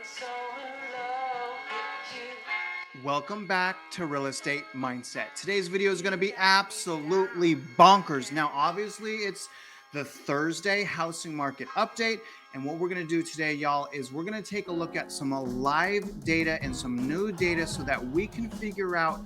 so in love with you. Welcome back to Real Estate Mindset. Today's video is going to be absolutely bonkers. Now, obviously, it's the Thursday housing market update. And what we're going to do today, y'all, is we're going to take a look at some live data and some new data so that we can figure out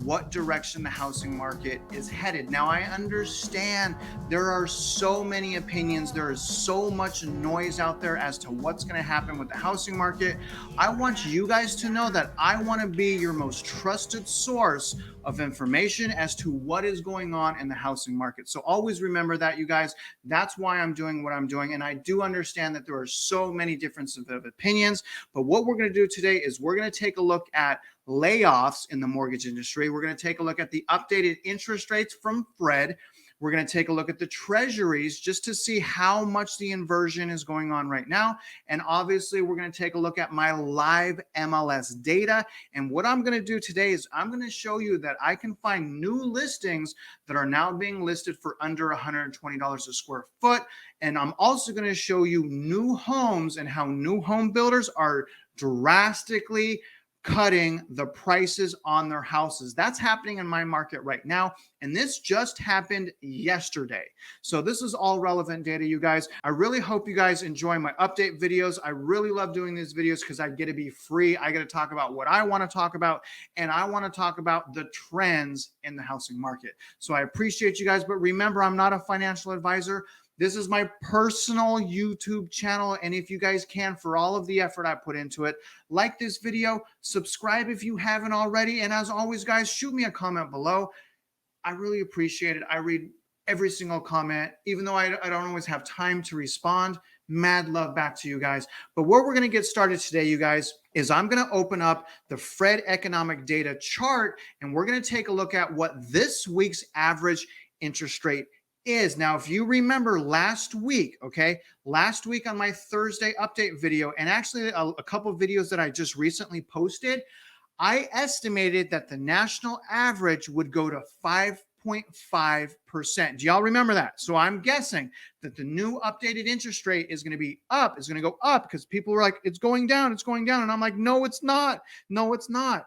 what direction the housing market is headed. Now, I understand there are so many opinions. There is so much noise out there as to what's going to happen with the housing market. I want you guys to know that I want to be your most trusted source of information as to what is going on in the housing market. So always remember that, you guys. That's why I'm doing what I'm doing. And I do understand that there are so many differences of opinions. But what we're going to do today is we're going to take a look at layoffs in the mortgage industry. We're going to take a look at the updated interest rates from Fred. We're going to take a look at the treasuries just to see how much the inversion is going on right now. And obviously, we're going to take a look at my live MLS data. And what I'm going to do today is I'm going to show you that I can find new listings that are now being listed for under $120 a square foot. And I'm also going to show you new homes and how new home builders are drastically cutting the prices on their houses. That's happening in my market right now. And this just happened yesterday. So this is all relevant data, you guys. I really hope you guys enjoy my update videos. I really love doing these videos because I get to be free. I get to talk about what I want to talk about. And I want to talk about the trends in the housing market. So I appreciate you guys. But remember, I'm not a financial advisor. This is my personal YouTube channel. And if you guys can, for all of the effort I put into it, like this video, subscribe if you haven't already. And as always, guys, shoot me a comment below. I really appreciate it. I read every single comment, even though I don't always have time to respond. Mad love back to you guys. But what we're going to get started today, you guys, is I'm going to open up the Fred economic data chart, and we're going to take a look at what this week's average interest rate is. Now, if you remember last week on my Thursday update video, and actually a couple of videos that I just recently posted, I estimated that the national average would go to 5.5%. Do y'all remember that? So I'm guessing that the new updated interest rate is going to be up. It's going to go up because people were like, it's going down. And I'm like, no, it's not. No, it's not.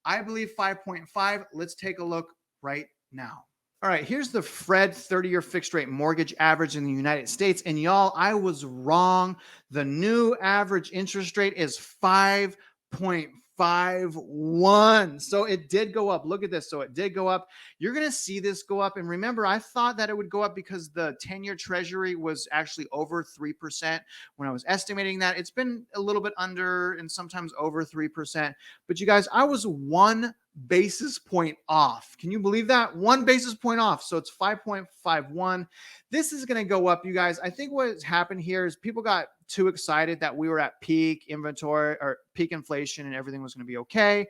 I believe 5.5. Let's take a look right now. All right, here's the Fred 30-year fixed rate mortgage average in the United States. And y'all, I was wrong. The new average interest rate is 5.51. So it did go up. Look at this. So it did go up. You're going to see this go up. And remember, I thought that it would go up because the 10-year Treasury was actually over 3% when I was estimating that. It's been a little bit under and sometimes over 3%. But you guys, I was 1 basis point off. Can you believe that? 1 basis point off. So it's 5.51. This is going to go up, you guys. I think what's happened here is people got too excited that we were at peak inventory or peak inflation and everything was going to be okay.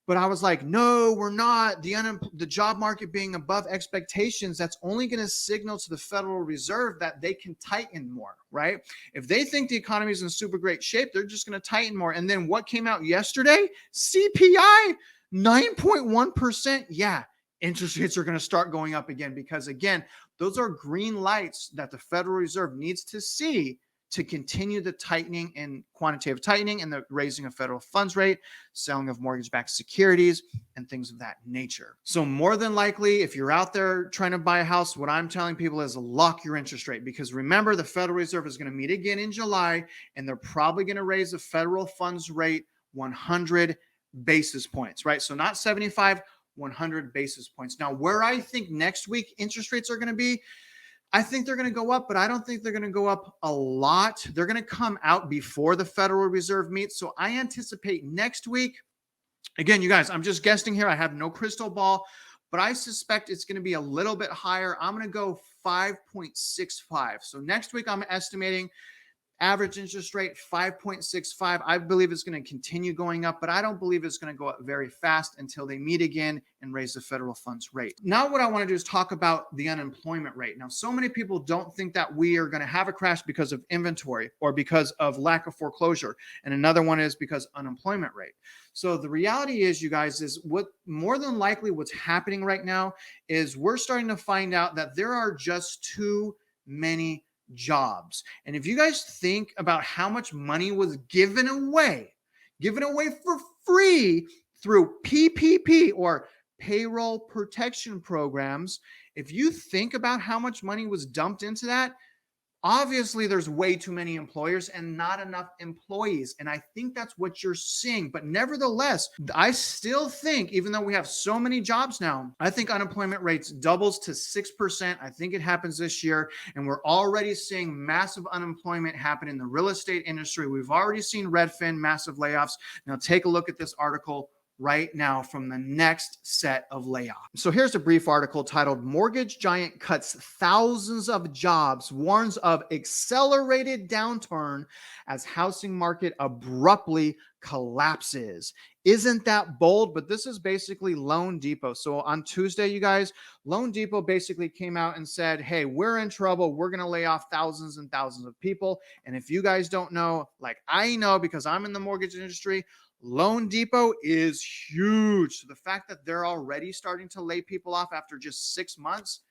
But I was like, no, we're not. The job market being above expectations, that's only going to signal to the Federal Reserve that they can tighten more, right? If they think the economy is in super great shape, they're just going to tighten more. And then what came out yesterday? CPI, 9.1%. Yeah, interest rates are going to start going up again because, again, those are green lights that the Federal Reserve needs to see to continue the tightening and quantitative tightening and the raising of federal funds rate, selling of mortgage-backed securities, and things of that nature. So more than likely, if you're out there trying to buy a house, what I'm telling people is lock your interest rate, because remember, the Federal Reserve is going to meet again in July, and they're probably going to raise the federal funds rate 100 basis points, right? So not 75, 100 basis points. Now, where I think next week interest rates are going to be, I think they're going to go up, but I don't think they're going to go up a lot. They're going to come out before the Federal Reserve meets. So I anticipate next week, again, you guys, I'm just guessing here. I have no crystal ball, but I suspect it's going to be a little bit higher. I'm going to go 5.65. So next week, I'm estimating average interest rate 5.65. I believe it's going to continue going up, but I don't believe it's going to go up very fast until they meet again and raise the federal funds rate. Now, what I want to do is talk about the unemployment rate. Now, so many people don't think that we are going to have a crash because of inventory or because of lack of foreclosure. And another one is because unemployment rate. So the reality is, you guys, is what more than likely what's happening right now is we're starting to find out that there are just too many jobs. And if you guys think about how much money was given away for free through PPP or payroll protection programs, if you think about how much money was dumped into that, obviously there's way too many employers and not enough employees. And I think that's what you're seeing. But nevertheless, I still think, even though we have so many jobs now, I think unemployment rates doubles to 6%. I think it happens this year. And we're already seeing massive unemployment happen in the real estate industry. We've already seen Redfin, massive layoffs. Now take a look at this article right now from the next set of layoffs. So here's a brief article titled "Mortgage Giant Cuts Thousands of Jobs, Warns of Accelerated Downturn as Housing Market Abruptly Collapses." Isn't that bold? But this is basically Loan Depot. So on Tuesday, you guys, Loan Depot basically came out and said, hey, we're in trouble. We're going to lay off thousands and thousands of people. And if you guys don't know, like I know because I'm in the mortgage industry, Loan Depot is huge. So the fact that they're already starting to lay people off after just 6 months,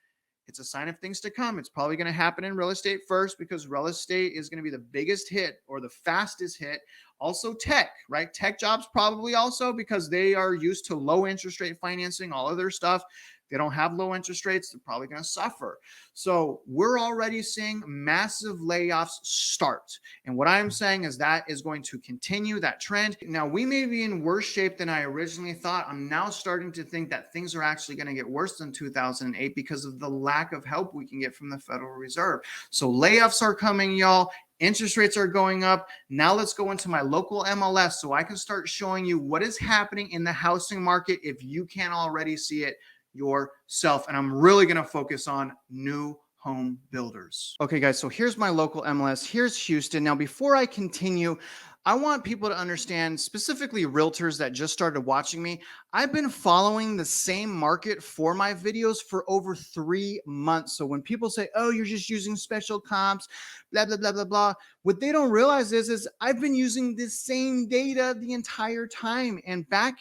it's a sign of things to come. It's probably going to happen in real estate first because real estate is going to be the biggest hit or the fastest hit. Also tech, right? Tech jobs probably also because they are used to low interest rate financing, all of their stuff. They don't have low interest rates. They're probably going to suffer. So we're already seeing massive layoffs start. And what I'm saying is that is going to continue that trend. Now, we may be in worse shape than I originally thought. I'm now starting to think that things are actually going to get worse than 2008 because of the lack of help we can get from the Federal Reserve. So layoffs are coming, y'all. Interest rates are going up. Now let's go into my local MLS so I can start showing you what is happening in the housing market if you can't already see it yourself. And I'm really going to focus on new home builders. Okay, guys, so here's my local MLS. Here's Houston. Now, before I continue, I want people to understand, specifically realtors that just started watching me, I've been following the same market for my videos for over 3 months. So when people say, oh, you're just using special comps, blah, blah, blah, blah, blah, what they don't realize is I've been using this same data the entire time. And back,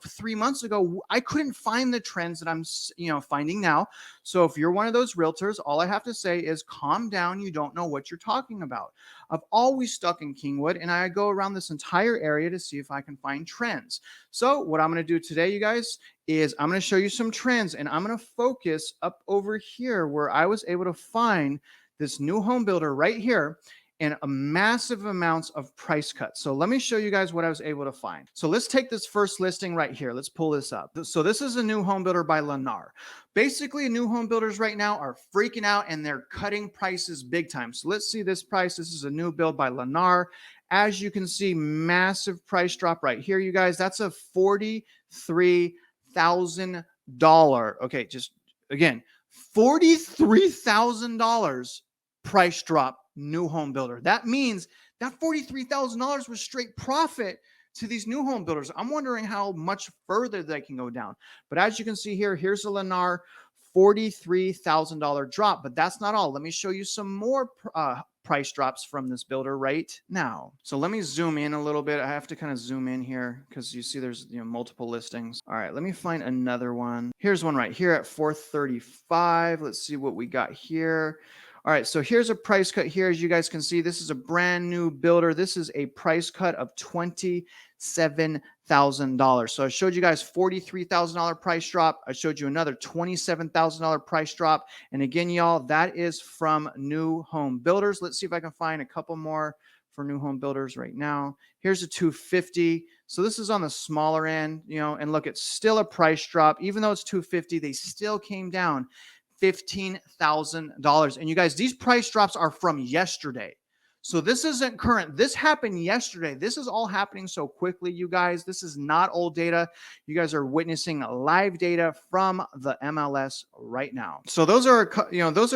3 months ago, I couldn't find the trends that I'm, finding now. So if you're one of those realtors, all I have to say is calm down. You don't know what you're talking about. I've always stuck in Kingwood and I go around this entire area to see if I can find trends. So what I'm going to do today, you guys, is I'm going to show you some trends and I'm going to focus up over here where I was able to find this new home builder right here and a massive amounts of price cuts. So let me show you guys what I was able to find. So let's take this first listing right here. Let's pull this up. So this is a new home builder by Lennar. Basically, new home builders right now are freaking out and they're cutting prices big time. So let's see this price. This is a new build by Lennar. As you can see, massive price drop right here, you guys. That's a $43,000. Okay, just again, $43,000 price drop. New home builder. That means that $43,000 was straight profit to these new home builders. I'm wondering how much further they can go down. But as you can see here, here's a Lennar $43,000 drop. But that's not all. Let me show you some more price drops from this builder right now. So let me zoom in a little bit. I have to kind of zoom in here because you see there's multiple listings. All right, let me find another one. Here's one right here at $435. Let's see what we got here. All right, so here's a price cut here. As you guys can see, this is a brand new builder. This is a price cut of $27,000. So I showed you guys $43,000 price drop. I showed you another $27,000 price drop. And again, y'all, that is from new home builders. Let's see if I can find a couple more for new home builders right now. Here's a 250. So this is on the smaller end, and look, it's still a price drop. Even though it's 250, they still came down $15,000. And you guys, these price drops are from yesterday. So this isn't current. This happened yesterday. This is all happening so quickly, you guys. This is not old data. You guys are witnessing live data from the MLS right now. So those are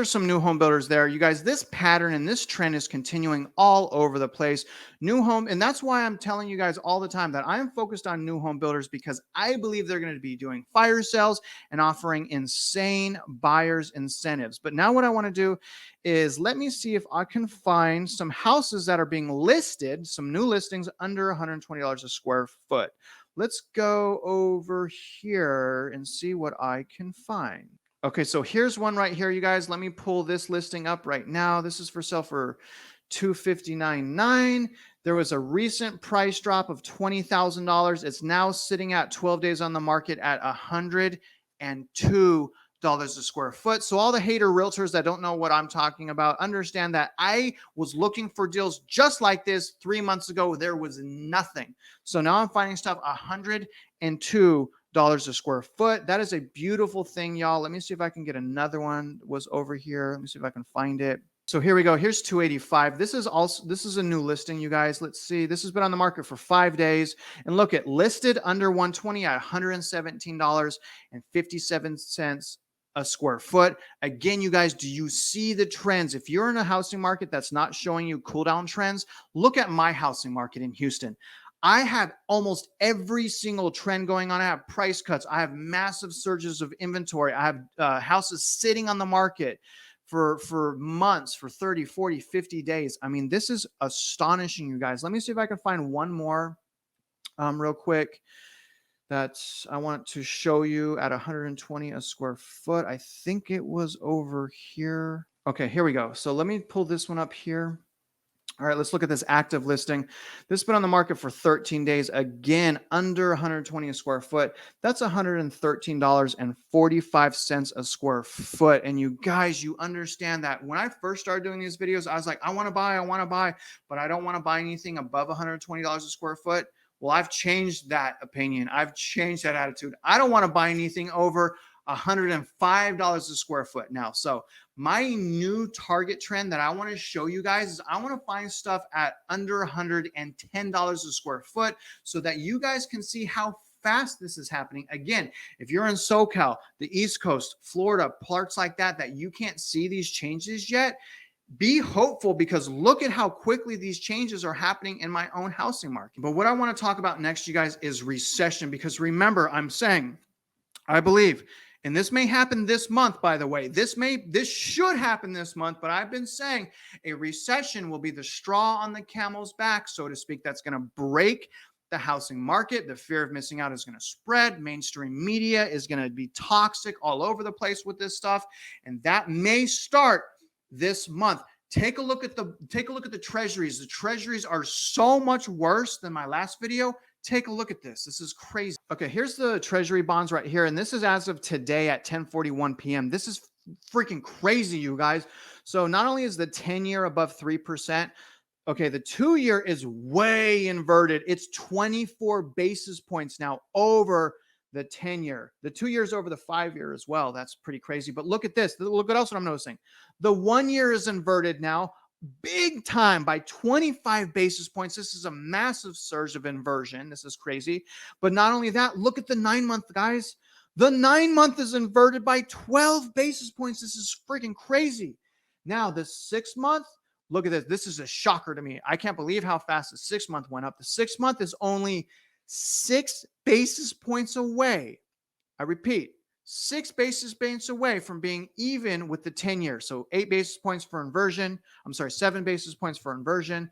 some new home builders there. You guys, this pattern and this trend is continuing all over the place. New home, and that's why I'm telling you guys all the time that I am focused on new home builders because I believe they're going to be doing fire sales and offering insane buyers incentives. But now what I want to do is let me see if I can find some houses that are being listed, some new listings under $120 a square foot. Let's go over here and see what I can find. Okay, so here's one right here, you guys. Let me pull this listing up right now. This is for sale for $259,900. There was a recent price drop of $20,000. It's now sitting at 12 days on the market at $102 a square foot. So all the hater realtors that don't know what I'm talking about, understand that I was looking for deals just like this 3 months ago. There was nothing. So now I'm finding stuff $102 a square foot. That is a beautiful thing, y'all. Let me see if I can get another one. Was over here. Let me see if I can find it. So here we go. Here's 285. This is a new listing, you guys. Let's see. This has been on the market for 5 days. And look, it listed under 120 at $117.57 a square foot. Again, you guys, do you see the trends? If you're in a housing market that's not showing you cool down trends, look at my housing market in Houston. I have almost every single trend going on. I have price cuts. I have massive surges of inventory. I have houses sitting on the market for months, for 30, 40, 50 days. I mean, this is astonishing, you guys. Let me see if I can find one more real quick that I want to show you at 120 a square foot. I think it was over here. Okay, here we go. So let me pull this one up here. All right, let's look at this active listing. This has been on the market for 13 days. Again, under 120 a square foot. That's $113.45 a square foot. And you guys, you understand that when I first started doing these videos, I was like, I want to buy, but I don't want to buy anything above $120 a square foot. Well, I've changed that opinion. I've changed that attitude. I don't want to buy anything over $105 a square foot now. So my new target trend that I want to show you guys is I want to find stuff at under $110 a square foot so that you guys can see how fast this is happening. Again, if you're in SoCal, the East Coast, Florida, parts like that, that you can't see these changes yet, be hopeful, because look at how quickly these changes are happening in my own housing market. But what I want to talk about next, you guys, is recession, because remember, I'm saying, I believe, and this may happen this month, by the way, this should happen this month, but I've been saying a recession will be the straw on the camel's back, so to speak, that's going to break the housing market. The fear of missing out is going to spread. Mainstream media is going to be toxic all over the place with this stuff, and that may start this month. Take a look at the treasuries. The treasuries are so much worse than my last video. Take a look at this. This is crazy. Okay, here's the Treasury bonds right here. And this is as of today at 10:41 p.m. This is freaking crazy, you guys. So not only is the 10-year above 3%, okay, the 2-year is way inverted. It's 24 basis points now over the 10-year. The 2 years over the 5-year as well. That's pretty crazy. But look at this. Look what else I'm noticing. The 1-year is inverted now, big time, by 25 basis points. This is a massive surge of inversion. This is crazy. But not only that, look at the 9-month, guys. The 9-month is inverted by 12 basis points. This is freaking crazy. Now, the 6-month, look at this. This is a shocker to me. I can't believe how fast the 6-month went up. The 6-month is only 6 basis points away. I repeat, 6 basis points away from being even with the 10-year. So 8 basis points for inversion. 7 basis points for inversion.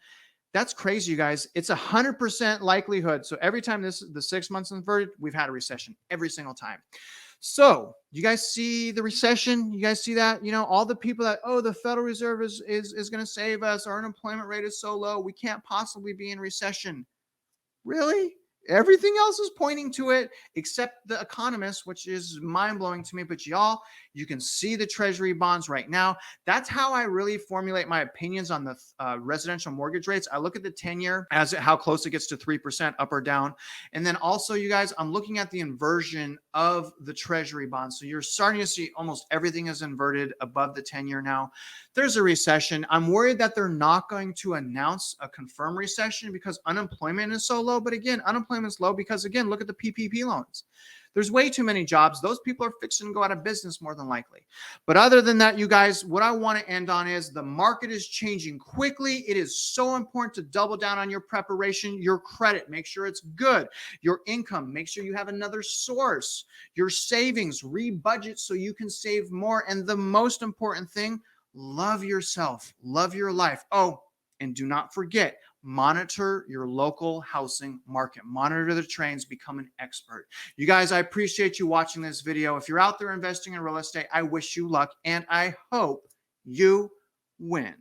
That's crazy, you guys. It's 100% likelihood. So every time the 6 months inverted, we've had a recession every single time. So you guys see the recession? You guys see that? You know, all the people that, oh, the Federal Reserve is going to save us. Our unemployment rate is so low. We can't possibly be in recession. Really? Everything else is pointing to it except the economists, which is mind-blowing to me. But y'all, you can see the Treasury bonds right now. That's how I really formulate my opinions on the residential mortgage rates. I look at the 10-year as how close it gets to 3% up or down. And then also, you guys, I'm looking at the inversion of the Treasury bonds. So you're starting to see almost everything is inverted above the 10-year now. There's a recession. I'm worried that they're not going to announce a confirmed recession because unemployment is so low. But again, unemployment is low because, again, look at the PPP loans. There's way too many jobs. Those people are fixing to go out of business more than likely. But other than that, you guys, what I want to end on is the market is changing quickly. It is so important to double down on your preparation, your credit, make sure it's good, your income, make sure you have another source, your savings, rebudget so you can save more. And the most important thing, love yourself, love your life. Oh, and do not forget, Monitor your local housing market. Monitor the trends. Become an expert. You guys, I appreciate you watching this video. If you're out there investing in real estate, I wish you luck and I hope you win.